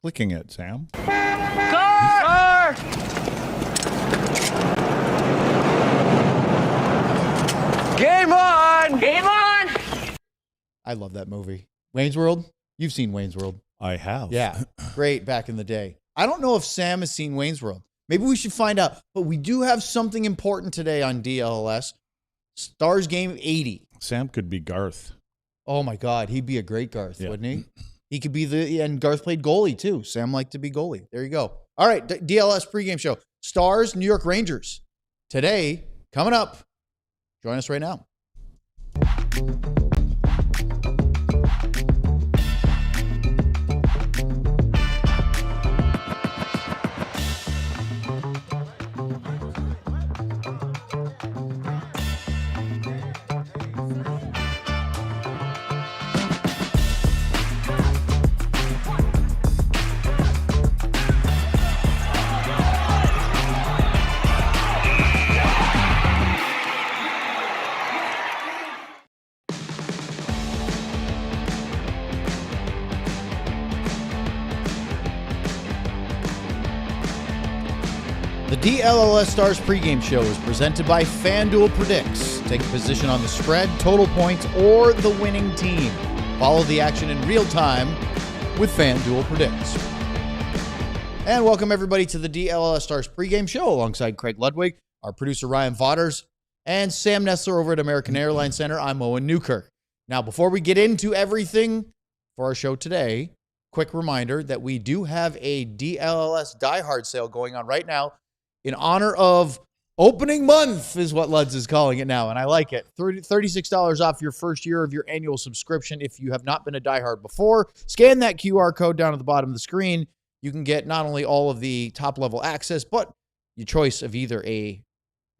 clicking it, Sam. Car! Game on! Game on! I love that movie. Wayne's World? You've seen Wayne's World. I have. Yeah, great back in the day. I don't know if Sam has seen Wayne's World. Maybe we should find out. But we do have something important today on DLLS. Stars Game 80. Sam could be Garth. Oh, my God. He'd be a great Garth, wouldn't he? He could be and Garth played goalie, too. Sam liked to be goalie. There you go. All right, DLS pregame show. Stars, New York Rangers. Today, coming up. Join us right now. The DLLS Stars Pregame Show is presented by FanDuel Predicts. Take a position on the spread, total points, or the winning team. Follow the action in real time with FanDuel Predicts. And welcome everybody to the DLLS Stars Pregame Show alongside Craig Ludwig, our producer Ryan Vaughters, and Sam Nessler over at American Airlines Center. I'm Owen Newkirk. Now, before we get into everything for our show today, quick reminder that we do have a DLLS Die Hard sale going on right now in honor of opening month is what Luds is calling it now, and I like it. $36 off your first year of your annual subscription if you have not been a Die Hard before. Scan that QR code down at the bottom of the screen. You can get not only all of the top-level access, but your choice of either a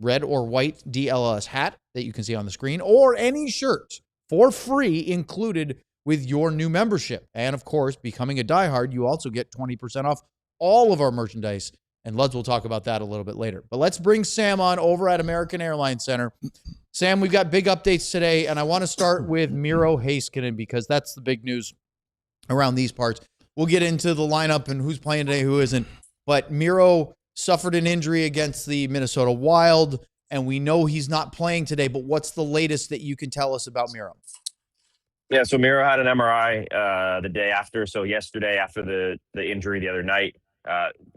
red or white DLLS hat that you can see on the screen, or any shirt for free included with your new membership. And, of course, becoming a Die Hard, you also get 20% off all of our merchandise. And Luds will talk about that a little bit later. But let's bring Sam on over at American Airlines Center. Sam, we've got big updates today, and I want to start with Miro Heiskanen because that's the big news around these parts. We'll get into the lineup and who's playing today, who isn't. But Miro suffered an injury against the Minnesota Wild, and we know he's not playing today. But what's the latest that you can tell us about Miro? Yeah, so Miro had an MRI the day after. So yesterday, after the injury the other night,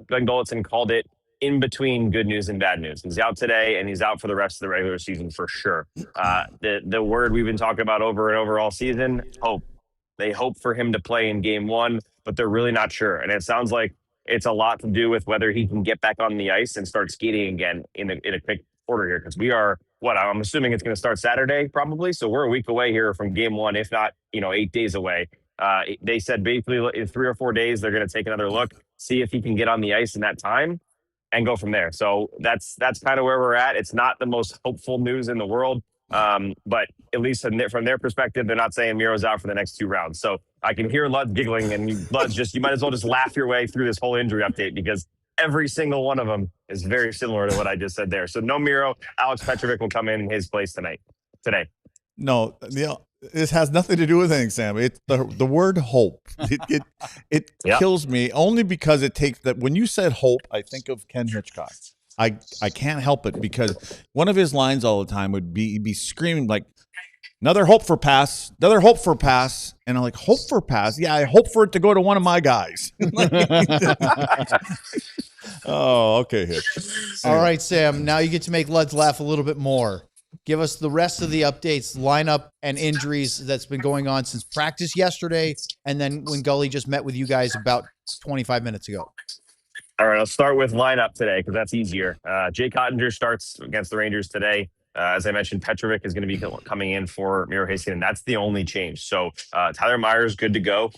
Glenn Gulletson called it in between good news and bad news. He's out today, and he's out for the rest of the regular season for sure. The word we've been talking about over and over all season, hope. They hope for him to play in game one, but they're really not sure. And it sounds like it's a lot to do with whether he can get back on the ice and start skating again in a quick quarter here. Because we are, I'm assuming it's going to start Saturday probably. So we're a week away here from game one, if not, 8 days away. They said basically in 3 or 4 days, they're going to take another look, see if he can get on the ice in that time and go from there. So that's kind of where we're at. It's not the most hopeful news in the world. But at least from their perspective, they're not saying Miro's out for the next 2 rounds. So I can hear Lud giggling, and Lud you might as well just laugh your way through this whole injury update because every single one of them is very similar to what I just said there. So no Miro. Alex Petrovic will come in his place today. No, this has nothing to do with anything, Sam. It's the word hope. It Yep. kills me only because it takes that. When you said hope, I think of Ken Hitchcock. I can't help it because one of his lines all the time would be screaming like, another hope for pass, and I'm like, hope for pass? Yeah, I hope for it to go to one of my guys. Oh, okay, Hitch. All right, Sam, now you get to make Luds laugh a little bit more. Give us the rest of the updates, lineup, and injuries that's been going on since practice yesterday, and then when Gully just met with you guys about 25 minutes ago. All right, I'll start with lineup today because that's easier. Jake Oettinger starts against the Rangers today. As I mentioned, Petrovic is going to be coming in for Miro Heiskanen. That's the only change. So Tyler Myers good to go.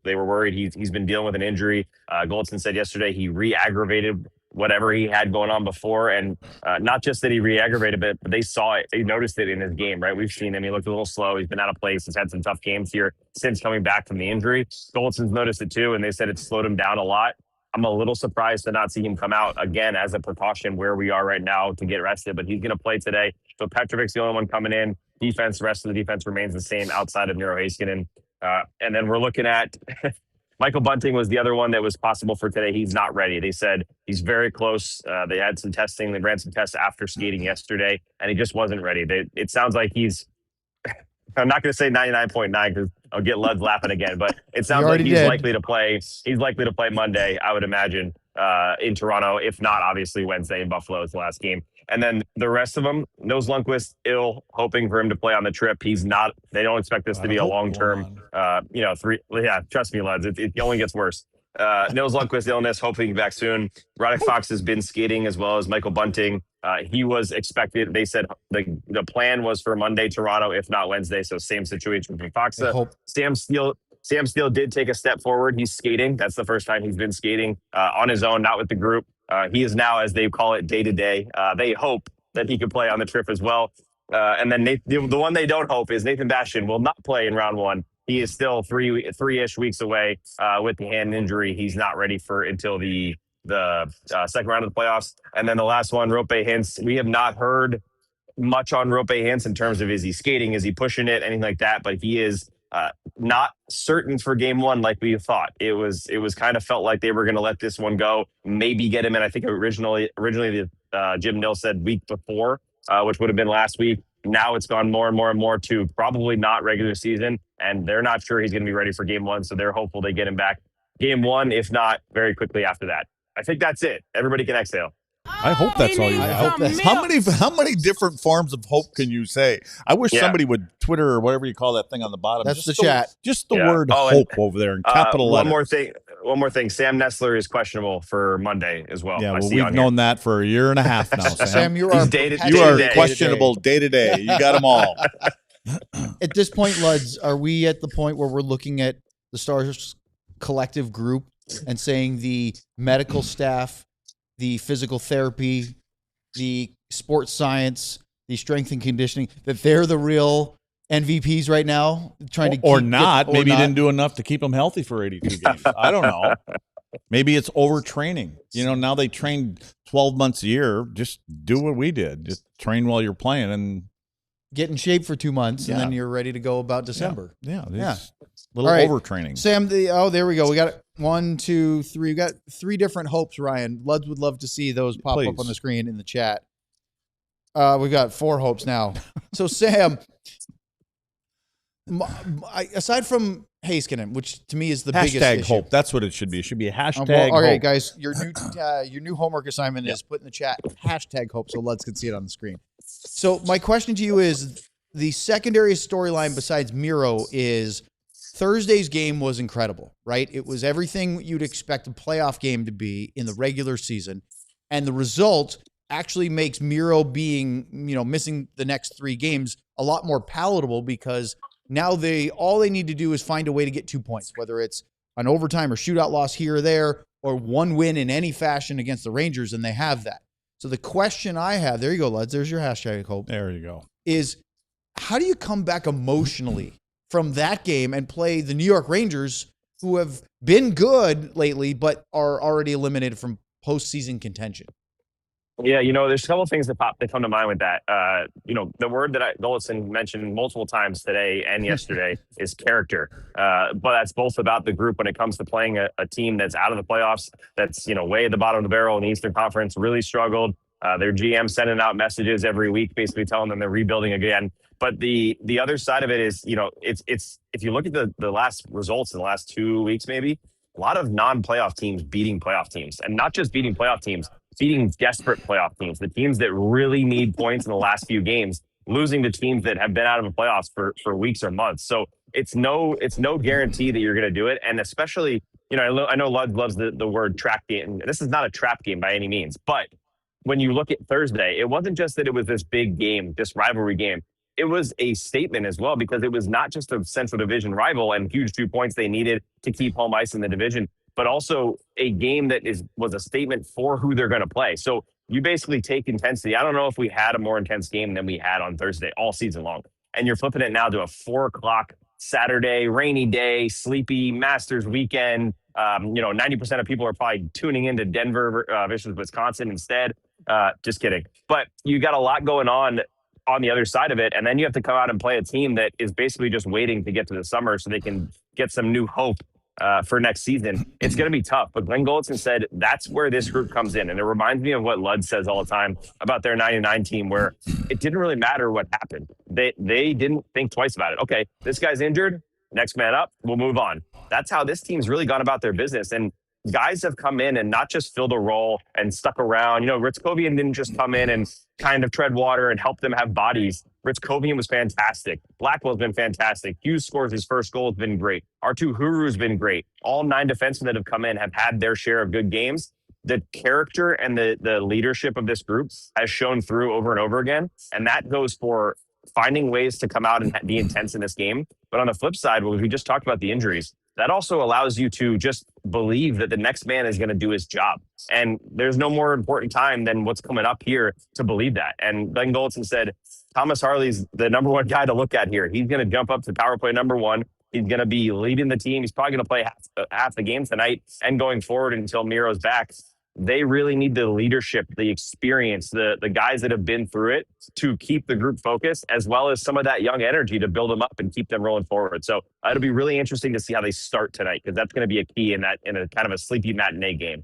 They were worried. He's been dealing with an injury. Gulletson said yesterday he re-aggravated whatever he had going on before. And not just that he re-aggravated it, but they saw it. They noticed it in his game, right? We've seen him. He looked a little slow. He's been out of place. He's had some tough games here since coming back from the injury. Gullettson's noticed it too, and they said it slowed him down a lot. I'm a little surprised to not see him come out again as a precaution where we are right now to get rested, but he's going to play today. So Petrovic's the only one coming in. Defense, the rest of the defense remains the same outside of Miro Heiskanen. And then we're looking at Michael Bunting was the other one that was possible for today. He's not ready. They said he's very close. They had some testing. They ran some tests after skating yesterday, and he just wasn't ready. It sounds like he's. I'm not going to say 99.9 because I'll get Luds laughing again, but it sounds like he's likely to play. He's likely to play Monday, I would imagine, in Toronto. If not, obviously Wednesday in Buffalo is the last game. And then the rest of them, Nils Lundqvist, ill, hoping for him to play on the trip. He's not. They don't expect this to be a long-term, three. Yeah, trust me, Luds, it only gets worse. Nils Lundqvist illness, hoping back soon. Radek Fox has been skating as well as Michael Bunting. He was expected. They said the plan was for Monday, Toronto, if not Wednesday. So same situation for Fox. Sam Steele did take a step forward. He's skating. That's the first time he's been skating on his own, not with the group. He is now, as they call it, day to day. They hope that he can play on the trip as well. And then the one they don't hope is Nathan Bastian will not play in round one. He is still three-ish weeks away with the hand injury. He's not ready until the second round of the playoffs. And then the last one, Rope Hintz. We have not heard much on Rope Hintz in terms of is he skating, is he pushing it, anything like that. But he is not certain for game one like we thought. It was kind of felt like they were going to let this one go, maybe get him in. I think originally Jim Nill said week before, which would have been last week. Now it's gone more and more and more to probably not regular season, and they're not sure he's going to be ready for game one, so they're hopeful they get him back game one, if not very quickly after that. I think that's it. Everybody can exhale. I hope that's all you have. How many different forms of hope can you say? I wish somebody would Twitter or whatever you call that thing on the bottom. That's just the chat. Just the word hope over there in capital letters. One more thing. Sam Nestler is questionable for Monday as well. Yeah, we've known that for a year and a half now, Sam. Sam, you are questionable day to day. You got them all. At this point, Luds, are we at the point where we're looking at the Stars collective group and saying the medical staff, the physical therapy, the sports science, the strength and conditioning, that they're the real MVPs right now? Maybe he didn't do enough to keep them healthy for 82 games. I don't know. Maybe it's overtraining. Now they train 12 months a year. Just do what we did. Just train while you're playing and get in shape for 2 months, and then you're ready to go about December. Yeah. Little overtraining. Sam, there we go. We got 1, 2, 3. We got 3 different hopes, Ryan. Luds would love to see those pop up on the screen in the chat. We've got 4 hopes now. So, Sam, aside from Heiskanen, which to me is the biggest issue. Hope. That's what it should be. It should be a hashtag all right, hope. Guys, your new homework assignment is put in the chat hashtag hope so Luds can see it on the screen. So my question to you is, the secondary storyline besides Miro is Thursday's game was incredible, right? It was everything you'd expect a playoff game to be in the regular season. And the result actually makes Miro being, missing the next 3 games a lot more palatable, because now all they need to do is find a way to get 2 points, whether it's an overtime or shootout loss here or there, or 1 win in any fashion against the Rangers, and they have that. So the question I have, there you go, Luds, there's your hashtag hope. There you go. Is how do you come back emotionally from that game and play the New York Rangers, who have been good lately, but are already eliminated from postseason contention? Yeah, there's a couple of things that come to mind with that. The word that Golitzin mentioned multiple times today and yesterday is character. But that's both about the group when it comes to playing a team that's out of the playoffs, that's, way at the bottom of the barrel in the Eastern Conference, really struggled. Their GM sending out messages every week, basically telling them they're rebuilding again. But the other side of it is, it's if you look at the last results in the last 2 weeks, maybe a lot of non-playoff teams beating playoff teams, and not just beating playoff teams, beating desperate playoff teams, the teams that really need points in the last few games, losing to teams that have been out of the playoffs for weeks or months. So it's no guarantee that you're going to do it. And especially, I know Lud loves the word trap game. This is not a trap game by any means, but when you look at Thursday, it wasn't just that it was this big game, this rivalry game. It was a statement as well, because it was not just a Central Division rival and huge 2 points they needed to keep home ice in the division, but also a game that was a statement for who they're going to play. So you basically take intensity. I don't know if we had a more intense game than we had on Thursday all season long. And you're flipping it now to a 4:00 Saturday, rainy day, sleepy Masters weekend. 90% of people are probably tuning into Denver versus Wisconsin instead. Just kidding. But you got a lot going on the other side of it. And then you have to come out and play a team that is basically just waiting to get to the summer so they can get some new hope for next season, it's going to be tough. But Glenn Goldson said that's where this group comes in. And it reminds me of what Lud says all the time about their 99 team, where it didn't really matter what happened. They didn't think twice about it. Okay, this guy's injured. Next man up. We'll move on. That's how this team's really gone about their business. And guys have come in and not just filled a role and stuck around. Ritzkovian didn't just come in and kind of tread water and help them have bodies. Ritzkovian was fantastic. Blackwell's been fantastic. Hughes scores his first goal, has been great. Artu Huru's been great. All 9 defensemen that have come in have had their share of good games. The character and the leadership of this group has shown through over and over again. And that goes for finding ways to come out and be intense in this game. But on the flip side, we just talked about the injuries. That also allows you to just believe that the next man is going to do his job. And there's no more important time than what's coming up here to believe that. And Glenn Goldson said, Thomas Harley's the number one guy to look at here. He's going to jump up to power play number 1. He's going to be leading the team. He's probably going to play half the game tonight and going forward until Miro's back. They really need the leadership, the experience, the guys that have been through it to keep the group focused, as well as some of that young energy to build them up and keep them rolling forward. So it'll be really interesting to see how they start tonight, because that's going to be a key in a kind of a sleepy matinee game.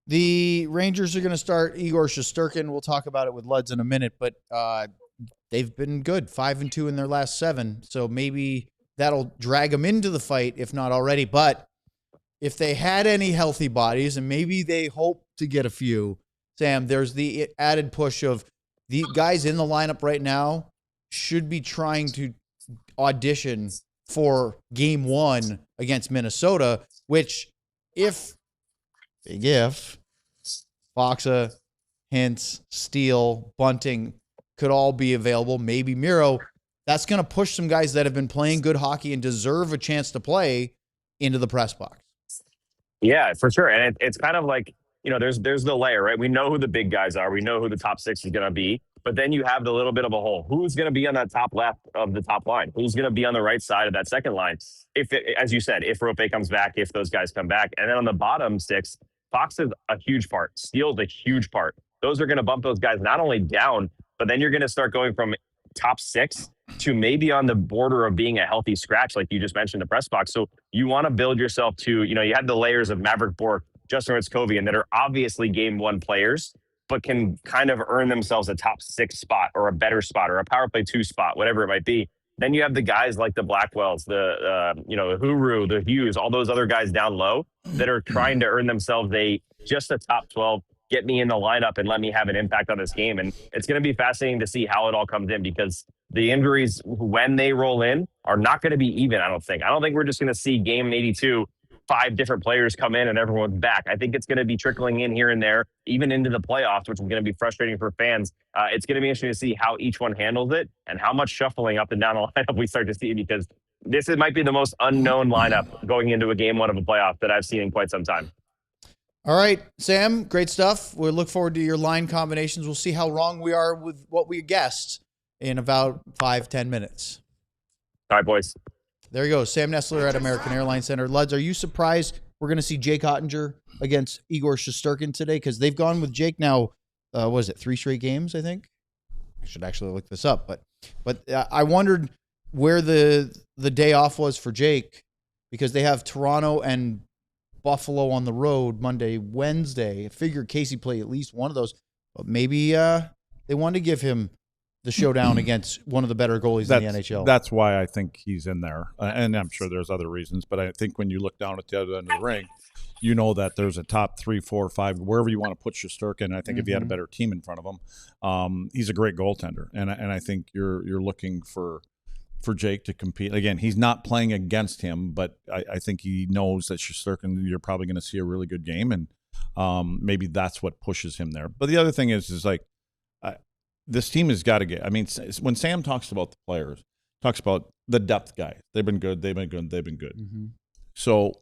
The Rangers are going to start Igor Shesterkin. We'll talk about it with Luds in a minute, but they've been good, 5-2 in their last 7. So maybe that'll drag them into the fight, if not already. But if they had any healthy bodies, and maybe they hope to get a few, Sam, there's the added push of the guys in the lineup right now should be trying to audition for game 1 against Minnesota, which if Foxa, Hintz, Steele, Bunting could all be available, maybe Miro, that's going to push some guys that have been playing good hockey and deserve a chance to play into the press box. Yeah, for sure. And it's kind of like, there's the layer, right? We know who the big guys are. We know who the top 6 is going to be. But then you have the little bit of a hole. Who's going to be on that top left of the top line? Who's going to be on the right side of that second line? As you said, if Rope comes back, if those guys come back. And then on the bottom 6, Fox is a huge part. Steele's a huge part. Those are going to bump those guys not only down, but then you're going to start going from top 6 to maybe on the border of being a healthy scratch, like you just mentioned, the press box. So you want to build yourself to, you had the layers of Maverick Bourque, Justin Ritzkovian that are obviously game 1 players, but can kind of earn themselves a top 6 spot or a better spot or a power play 2 spot, whatever it might be. Then you have the guys like the Blackwells, the Huru, the Hughes, all those other guys down low that are trying to earn themselves just a top 12, get me in the lineup and let me have an impact on this game. And it's going to be fascinating to see how it all comes in, because the injuries, when they roll in, are not going to be even, I don't think. I don't think we're just going to see game 82, 5 different players come in and everyone's back. I think it's going to be trickling in here and there, even into the playoffs, which is going to be frustrating for fans. It's going to be interesting to see how each one handles it and how much shuffling up and down the lineup we start to see, because might be the most unknown lineup going into a game 1 of a playoff that I've seen in quite some time. All right, Sam, great stuff. We look forward to your line combinations. We'll see how wrong we are with what we guessed in about 5-10 minutes. All right, boys. There you go. Sam Nestler at American Airlines Center. Luds, are you surprised we're going to see Jake Oettinger against Igor Shesterkin today? Because they've gone with Jake now, 3 straight games, I think? I should actually look this up. But I wondered where the day off was for Jake, because they have Toronto and Buffalo on the road Monday, Wednesday. I figured Casey played at least one of those. But maybe they wanted to give him the showdown against one of the better goalies in the NHL. That's why I think he's in there. And I'm sure there's other reasons, but I think when you look down at the other end of the ring, you know that there's a top 3, 4, 5, wherever you want to put Shesterkin. I think if you had a better team in front of him, he's a great goaltender. And I think you're looking for Jake to compete. Again, he's not playing against him, but I think he knows that Shesterkin, you're probably going to see a really good game, and maybe that's what pushes him there. But the other thing is like, this team has got to get, when Sam talks about the players, talks about the depth guys. They've been good. Mm-hmm. So,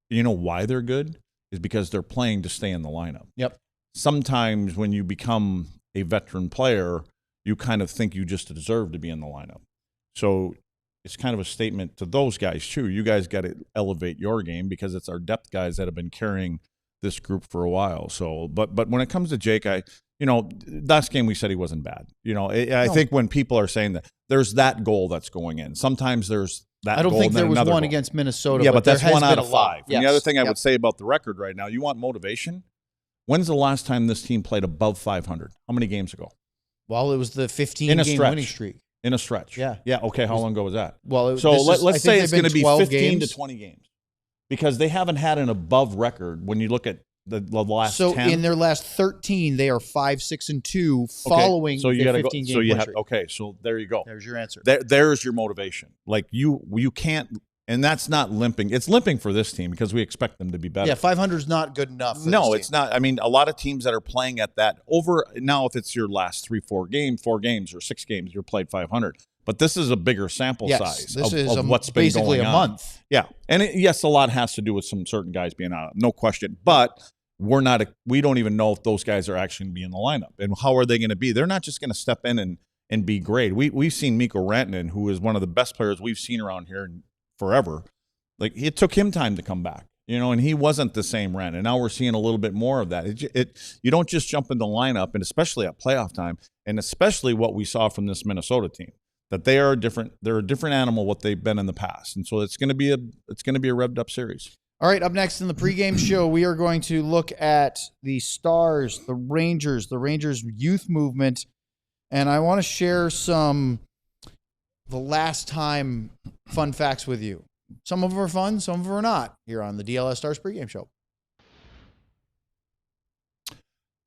you know why they're good is because they're playing to stay in the lineup. Yep. Sometimes when you become a veteran player, you kind of think you just deserve to be in the lineup. So it's kind of a statement to those guys too. You guys got to elevate your game, because it's our depth guys that have been carrying this group for a while. So, but when it comes to Jake, last game we said he wasn't bad. I think when people are saying that, there's that goal that's going in. Sometimes there's that I don't goal think and then there was another one goal. against Minnesota. Yeah, but there that's has 1 out been of a lot. 5. And the other thing I would say about the record right now, you want motivation? When's the last time this team played above 500? How many games ago? Well, it was the 15-game winning streak. In a stretch. Yeah. Yeah. Okay. How long ago was that? Well, let's say it's going to be 15 games. to 20 games because they haven't had an above record when you look at the last 10. So in their last 13, they are 5-6-2 following so you the gotta 15 go, game so you win have streak. okay. So there you go. There's your answer. There's your motivation. Like you can't, and that's not limping. It's limping for this team because we expect them to be better. Yeah, 500 is not good enough. For No, this it's team. not. I mean, a lot of teams that are playing at that over now, if it's your last 4 games or 6 games, you're played 500. But this is a bigger sample size this is of what's been basically going a on. month. Yeah, and yes, a lot has to do with some certain guys being out, no question. But we don't even know if those guys are actually going to be in the lineup, and how are they going to be? They're not just going to step in and be great. We've seen Mikko Rantanen, who is one of the best players we've seen around here forever. Like it took him time to come back, and he wasn't the same Rantanen. And now we're seeing a little bit more of that. You don't just jump in the lineup, and especially at playoff time, and especially what we saw from this Minnesota team. That they're a different animal what they've been in the past, and so it's going to be a revved up series. All right, up next in the pregame show, we are going to look at the Stars, the Rangers youth movement, and I want to share the last time fun facts with you. Some of them are fun, some of them are not. Here on the DLLS Stars Pregame Show.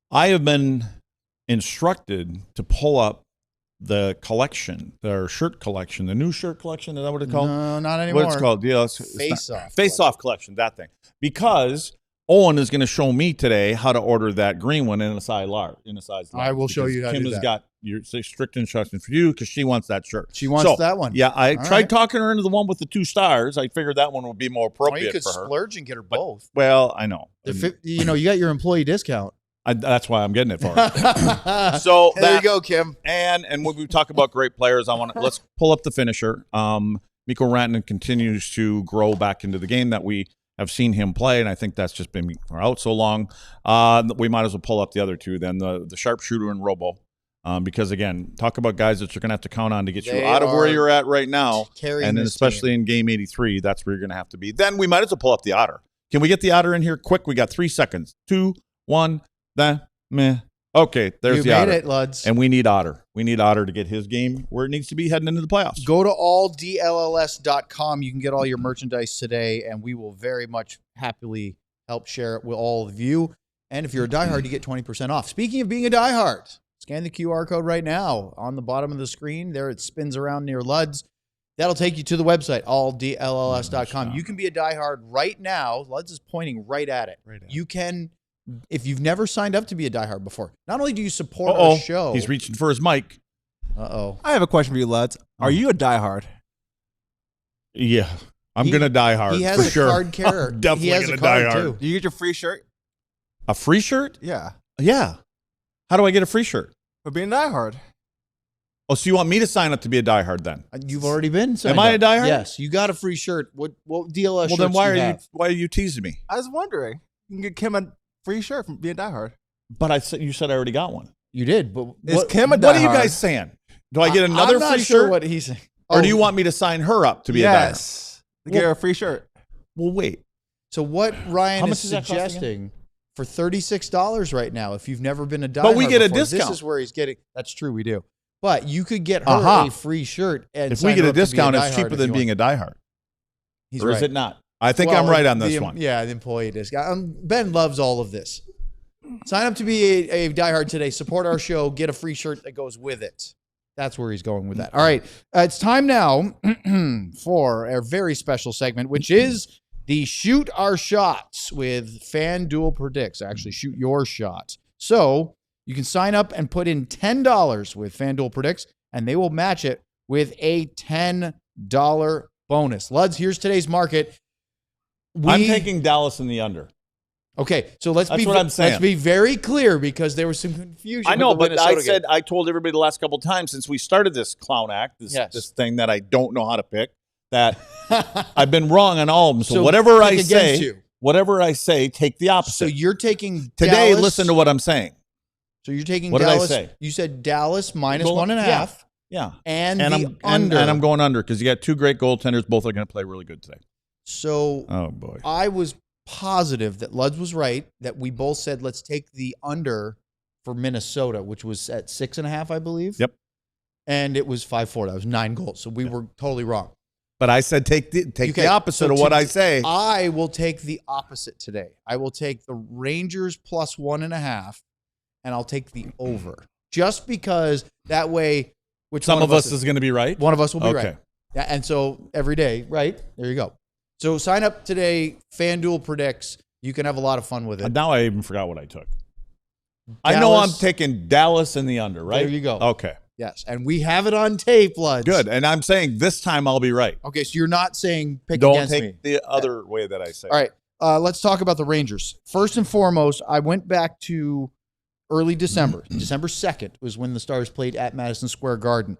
I have been instructed to pull up the collection, their shirt collection, the new shirt collection. Is that what it's called? No, not anymore. What it's called? Yeah, Face-off collection. That thing. Because Owen is going to show me today how to order that green one in a size large. I will show you how to do Kim has that. got your strict instructions for you because she wants that shirt. She wants that one. Yeah, I All tried right. talking her into the one with the 2 stars. I figured that one would be more Well, appropriate you could for her. splurge and get her both. Well, I know. You got your employee discount. That's why I'm getting it for her. So there you go, Kim. And when we talk about great players, let's pull up the finisher. Mikko Rantanen continues to grow back into the game that we have seen him play, and I think that's just been out so long. We might as well pull up the other 2 then, the sharpshooter and Robo, because again, talk about guys that you're going to have to count on to get you out of where you're at right now, and then especially in game 83, that's where you're going to have to be. Then we might as well pull up the Otter. Can we get the Otter in here quick? We got 3 seconds. 2, 1. Okay, there's the Otter. You made it, Luds. And we need Otter. We need Otter to get his game where it needs to be heading into the playoffs. Go to alldlls.com. You can get all your merchandise today, and we will very much happily help share it with all of you. And if you're a diehard, you get 20% off. Speaking of being a diehard, scan the QR code right now on the bottom of the screen. There it spins around near Luds. That'll take you to the website, alldlls.com. You can be a diehard right now. Luds is pointing right at it. You can... If you've never signed up to be a diehard before, not only do you support our show. He's reaching for his mic. I have a question for you, Luds. Are you a diehard? Yeah. I'm going to die hard. He has for sure. card carrier. I'm definitely he has going a to die card hard. too. Do you get your free shirt? A free shirt? Yeah. Yeah. How do I get a free shirt? For being a diehard. Oh, so you want me to sign up to be a diehard then? You've already been signed Am I a up. diehard? Yes. You got a free shirt. What DLS Well, then shirts why are you teasing me? I was wondering. You can get Kim a free shirt from being a diehard. But you said I already got one. You did, but Is Kim a diehard? What are you guys saying? Do I get another I'm not free sure shirt? what he's saying. Or do you want me to sign her up to be a diehard? Yes. To get her a free shirt. Well, wait. So what Ryan How is much does that cost again? suggesting for $36 right now, if you've never been a diehard But we get a before, discount. This is where he's getting. That's true, we do. But you could get her a free shirt, and if we get a discount, it's cheaper than being a diehard. He's or right. is it not? I think I'm right on this one. Yeah, the employee discount. Ben loves all of this. Sign up to be a diehard today. Support our show. Get a free shirt that goes with it. That's where he's going with that. All right. It's time now for our very special segment, which is the Shoot Our Shots with FanDuel Predicts. Actually, shoot your shot. So you can sign up and put in $10 with FanDuel Predicts, and they will match it with a $10 bonus. Luds, here's today's market. I'm taking Dallas in the under. Okay, so let's That's what I'm saying. Let's be very clear because there was some confusion. I know, with the but Minnesota game. I told everybody the last couple of times since we started this clown act, this thing that I don't know how to pick, that I've been wrong on all of them. So whatever I say, take the opposite. So you're taking today. Dallas, Listen to what I'm saying. So you're taking what Dallas. Did I say? You said Dallas minus Goal, 1.5. Yeah. and And the under. And I'm going under because you got two great goaltenders. Both are going to play really good today. So Oh, boy. I was positive that Luds was right, that we both said let's take the under for Minnesota, which was at 6.5, I believe. Yep. And it was 5-4. That was 9 goals. So we were totally wrong. But I said take the opposite of what I say. I will take the opposite today. I will take the Rangers plus 1.5, and I'll take the over. Just because that way, Some of us is going to be right? One of us will be Okay. right. Yeah, and so every day, right? There you go. So sign up today. FanDuel predicts. You can have a lot of fun with it. Now I even forgot what I took. I know I'm Dallas- taking Dallas in the under, right? There you go. Okay. Yes, and we have it on tape, Luds. Good. And I'm saying this time I'll be right. Okay, so you're not saying pick Don't against take me. the other way that I say. All right, let's talk about the Rangers. First and foremost, I went back to early December. December 2nd was when the Stars played at Madison Square Garden.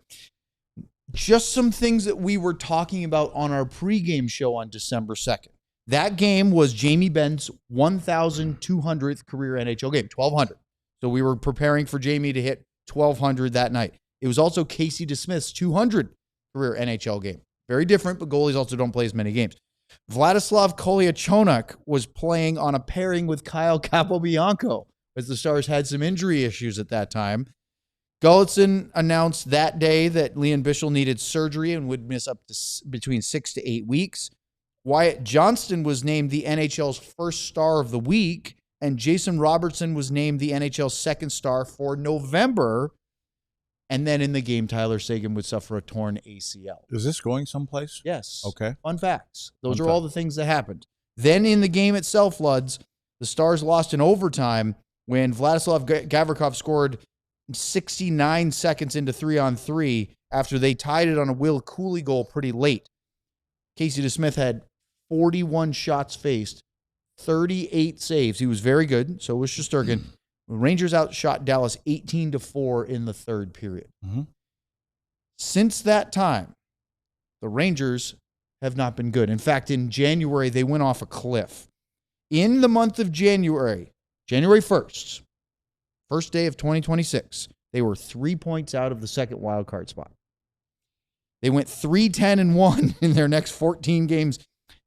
Just some things that we were talking about on our pregame show on December 2nd. That game was Jamie Benn's 1,200th career NHL game, 1,200. So we were preparing for Jamie to hit 1,200 that night. It was also Casey DeSmith's 200th career NHL game. Very different, but goalies also don't play as many games. Vladislav Kolyachonok was playing on a pairing with Kyle Capobianco as the Stars had some injury issues at that time. Gulletson announced that day that Leon Bichel needed surgery and would miss up to between 6 to 8 weeks. Wyatt Johnston was named the NHL's first star of the week, and Jason Robertson was named the NHL's second star for November. And then in the game, Tyler Seguin would suffer a torn ACL. Is this going someplace? Yes. Okay. Fun facts. Those Fun are all fact. the things that happened. Then in the game itself, Luds, the Stars lost in overtime when Vladislav Gavrikov scored 69 seconds into 3-on-3 after they tied it on a Will Cooley goal pretty late. Casey DeSmith had 41 shots faced, 38 saves. He was very good. So was Shesterkin. Rangers outshot Dallas 18-4 in the third period. Mm-hmm. Since that time, the Rangers have not been good. In fact, in January, they went off a cliff. In the month of January, January 1st, first day of 2026, they were 3 points out of the second wild card spot. They went 3-10-1 in their next 14 games.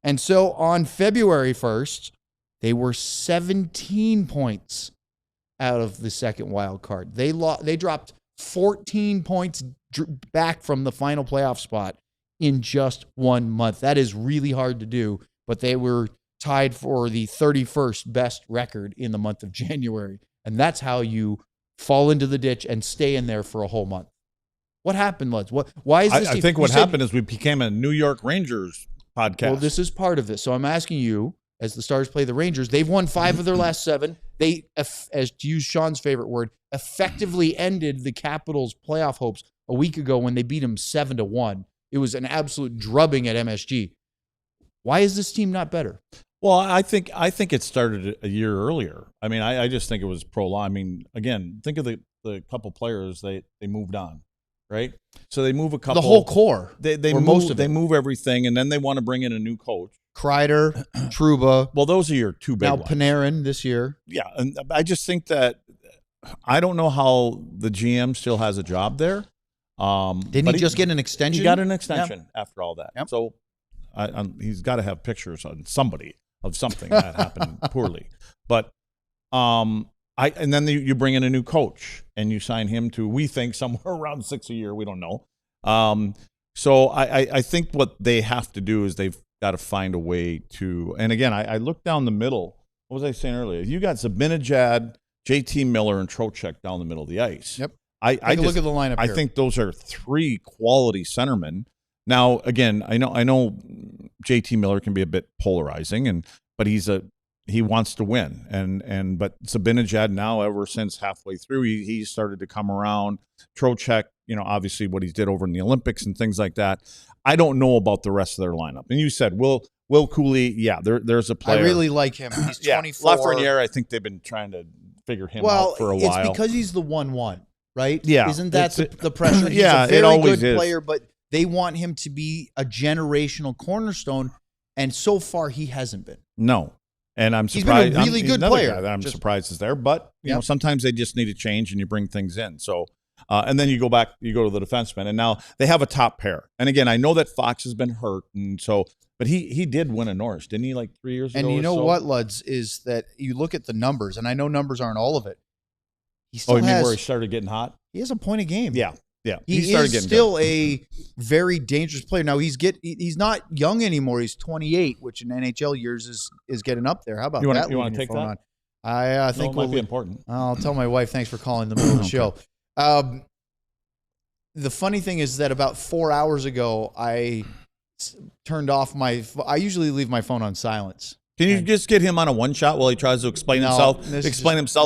And so on February 1st, they were 17 points out of the second wild card. They dropped 14 points back from the final playoff spot in just 1 month. That is really hard to do, but they were tied for the 31st best record in the month of January. And that's how you fall into the ditch and stay in there for a whole month. What happened, Luds? Why is this? I think what happened is we became a New York Rangers podcast. Well, this is part of this. So I'm asking you, as the Stars play the Rangers, they've won 5 of their last 7. They, as to use Sean's favorite word, effectively ended the Capitals' playoff hopes a week ago when they beat them 7-1. It was an absolute drubbing at MSG. Why is this team not better? Well, I think it started a year earlier. I mean, I just think it was prolonged. I mean, again, think of the couple players they moved on, right? So they move a couple. The whole core. They or move, most of they it. move everything, and then they want to bring in a new coach. Kreider, Trouba. Well, those are your two big Now ones. Panarin this year. Yeah, and I just think that I don't know how the GM still has a job there. Didn't he just get an extension? He got an extension after all that. Yep. So he's got to have pictures on somebody of something that happened poorly. But and then you bring in a new coach and you sign him to, we think, somewhere around $6 a year. We don't know. So I think what they have to do is they've got to find a way to. And again, I looked down the middle. What was I saying earlier? You got Zibanejad, JT Miller, and Trocheck down the middle of the ice. Yep. I Take a look at the lineup I here. think those are 3 quality centermen. Now, again, I know JT Miller can be a bit polarizing, but he wants to win, but Zibanejad now, ever since halfway through, he started to come around. Trocheck, obviously what he did over in the Olympics and things like that. I don't know about the rest of their lineup. And you said Will Cooley, yeah, there's a player. I really like him. He's 24. Lafreniere, I think they've been trying to figure him out for a while. It's because he's the 1-1, right? Yeah. Isn't that the pressure? He's Yeah, a very it always good is. player, but they want him to be a generational cornerstone, and so far he hasn't been. No. And I'm He's been a surprised. really he's good another player. guy that I'm Just- surprised is there, but you know Yep. sometimes they just need to change and you bring things in. So And then you go to the defenseman, and now they have a top pair. And again, I know that Fox has been hurt, and so, but he did win a Norris, didn't he? Like 3 years ago. And you know so? what, Luds, is that you look at the numbers, and I know numbers aren't all of it. He still Oh, you mean has, where he started getting hot? he has a point a game. Yeah. He started is getting still good. a very dangerous player. Now he's not young anymore. He's 28, which in NHL years is getting up there. How about that? You want leaving to your take phone that? on? I think it might be important. I'll tell my wife thanks for calling in the middle of the show. The funny thing is that about 4 hours ago, I turned off I usually leave my phone on silence. Can you just get him on a one shot while he tries to explain himself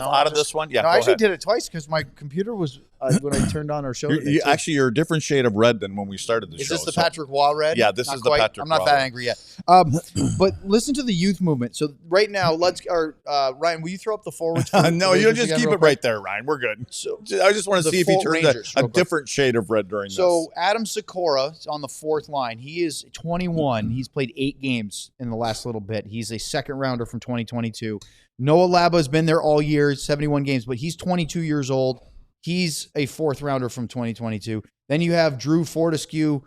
out of this one? Yeah, no, I go actually ahead. did it twice because my computer was when I turned on our show. You're a different shade of red than when we started the show. Is this the Patrick Waugh red? Yeah, this is the Patrick I'm not Waugh that red. angry yet. But listen to the youth movement. So right now, Ryan, will you throw up the forwards? No, you just keep it right there, Ryan. We're good. So I just want to the see if he full turns Rangers, a real quick. different shade of red during this. So Adam Sikora is on the fourth line. He is 21. He's played 8 games in the last little bit. He's a second rounder from 2022. Noah Laba has been there all year, 71 games, but he's 22 years old. He's a fourth rounder from 2022. Then you have Drew Fortescue.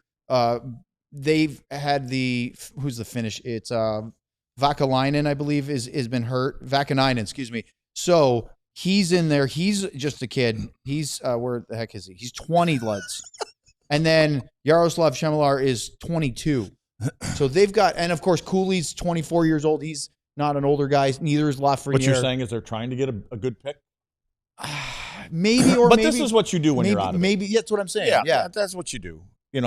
They've had who's the Finnish? It's Vakalainen, I believe, has been hurt. Vakanainen, excuse me. So he's in there. He's just a kid. He's where the heck is he? He's 20, Luds. And then Yaroslav Shemilar is 22. So they've got, and of course, Cooley's 24 years old. He's not an older guy. Neither is Lafreniere. what you're saying is they're trying to get a good pick? Maybe, but this is what you do when maybe, you're out of it. Maybe that's what I'm saying. Yeah, that's what you do.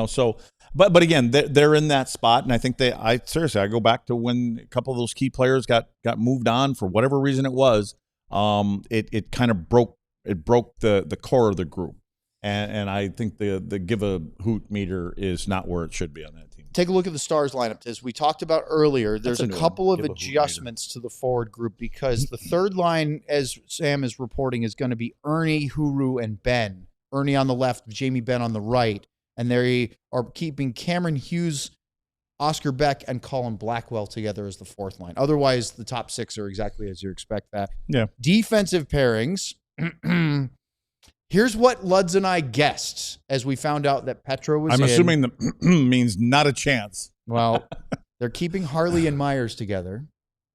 So, but again, they're in that spot, and I think I go back to when a couple of those key players got moved on for whatever reason it was. It kind of broke the core of the group, and I think the give a hoot meter is not where it should be on that team. Take a look at the Stars lineup. As we talked about earlier, there's a couple of adjustments to the forward group because the third line, as Sam is reporting, is going to be Ernie, Huru, and Ben. Ernie on the left, Jamie Benn on the right. And they are keeping Cameron Hughes, Oscar Beck, and Colin Blackwell together as the fourth line. Otherwise, the top 6 are exactly as you expect that. Yeah. Defensive pairings. Here's what Luds and I guessed as we found out that Petro was I'm assuming that means not a chance. Well, they're keeping Harley and Myers together.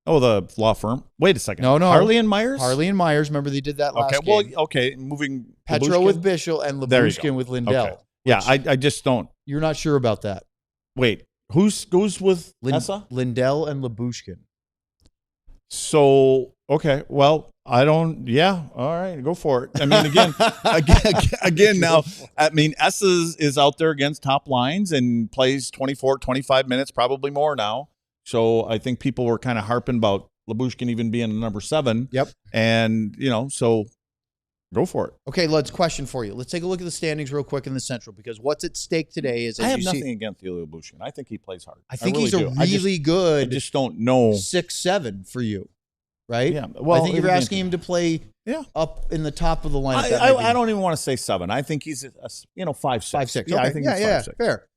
Oh, the law firm. Wait a second. No. Harley and Myers? Harley and Myers. Remember they did that last game. Okay. Moving Petro Labushkin? with Bishel and There you Labushkin go. with Lindell. Okay. Yeah, I just don't. You're not sure about that. Wait, who's with Essa? Lindell and Labushkin. So, okay, well, I don't. Yeah, all right, go for it. I mean, again, now, I mean, Essa is out there against top lines and plays 24, 25 minutes, probably more now. So I think people were kind of harping about Labushkin even being a number 7. Yep. And so go for it. Okay, Lud's question for you. Let's take a look at the standings real quick in the Central because what's at stake today is, as I have you nothing see, against Ilya Labushkin. I think he plays hard. I think really he's a do. really good I just don't know. 6-7 for you, right? Yeah. Well, I think you're asking him to play Yeah. up in the top of the lineup. I don't even want to say 7. I think he's 5-6. 5-6. Yeah, okay. I think he's 5-6. Fair.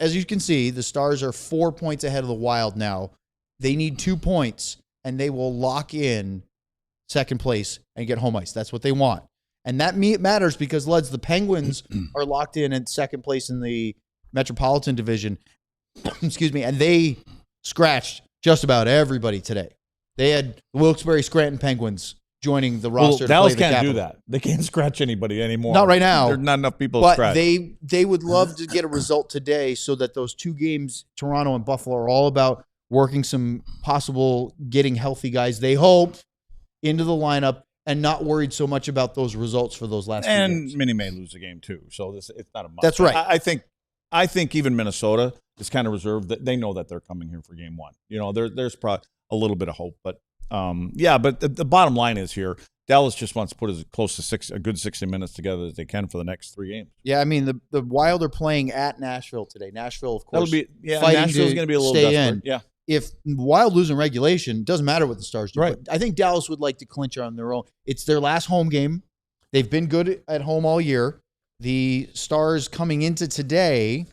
As you can see, the Stars are 4 points ahead of the Wild now. They need 2 points, and they will lock in second place and get home ice. That's what they want. And that matters because, Luds, the Penguins are locked in at second place in the Metropolitan Division. Excuse me. And they scratched just about everybody today. They had the Wilkes-Barre Scranton Penguins joining the roster. Dallas to play the can't do Capitals. that. They can't scratch anybody anymore. Not right now. There's not enough people to But scratch. they would love to get a result today so that those 2 games, Toronto and Buffalo, are all about working some possible getting healthy guys, they hope, into the lineup and not worried so much about those results for those last few and games. Minnie may lose a game too. So it's not a must. That's right. I think even Minnesota is kind of reserved. That they know that they're coming here for game 1. There's probably a little bit of hope, but But the bottom line is here, Dallas just wants to put as close to a good 60 minutes together as they can for the next 3 games. Yeah, I mean the Wild are playing at Nashville today. Nashville, of course, fighting Nashville's going to be a little stay desperate. in. Yeah. If Wild lose in regulation, it doesn't matter what the Stars do. Right. But I think Dallas would like to clinch on their own. It's their last home game. They've been good at home all year. The Stars coming into today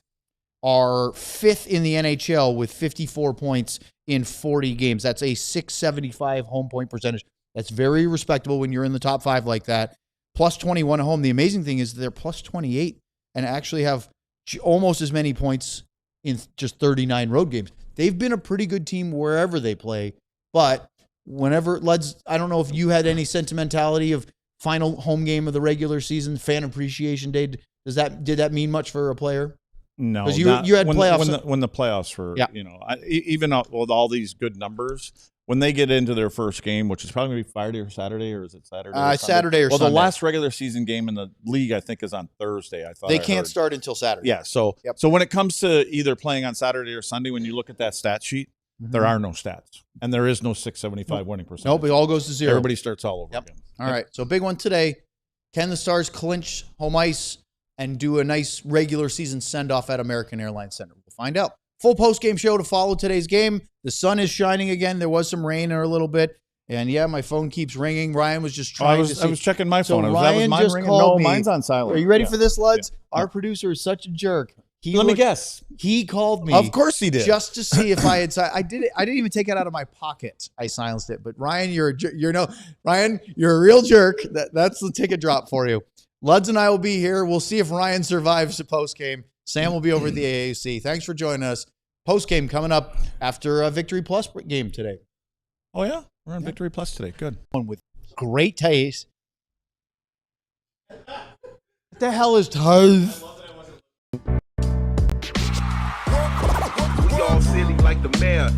are 5th in the NHL with 54 points in 40 games. That's a .675 home point percentage. That's very respectable when you're in the top 5 like that. plus 21 at home. The amazing thing is they're plus 28 and actually have almost as many points in just 39 road games. They've been a pretty good team wherever they play, but whenever I don't know if you had any sentimentality of final home game of the regular season, fan appreciation day. Did that mean much for a player? No, because you had playoffs when the playoffs were, yeah. Even with all these good numbers, when they get into their first game, which is probably going to be Friday or Saturday, or is it Saturday? Saturday or Sunday? Sunday. The last regular season game in the league, I think, is on Thursday. I thought they can't start until Saturday. Yeah, so when it comes to either playing on Saturday or Sunday, when you look at that stat sheet, there are no stats, and there is no 675 winning percentage. Nope, it all goes to zero. Everybody starts all over again. All right, so big one today. Can the Stars clinch home ice and do a nice regular season send-off at American Airlines Center? We'll find out. Full post-game show to follow today's game. The sun is shining again. There was some rain or a little bit. And, yeah, my phone keeps ringing. Ryan was just trying to see. I was checking my phone. So That was Ryan mine just ringing? called No, me. mine's on silent. Are you ready for this, Luds? Yeah. Our producer is such a jerk. Let me guess. He called me. Of course he did. Just to see if I had. I did it. I didn't even take it out of my pocket. I silenced it. But Ryan, Ryan, you're a real jerk. That's the ticket drop for you. Luds and I will be here. We'll see if Ryan survives the post game. Sam will be over at the AAC. Thanks for joining us. Post game coming up after a Victory Plus game today. Oh yeah, we're on Victory Plus today. Good. One with great taste. What the hell is taste? We all silly like the mayor.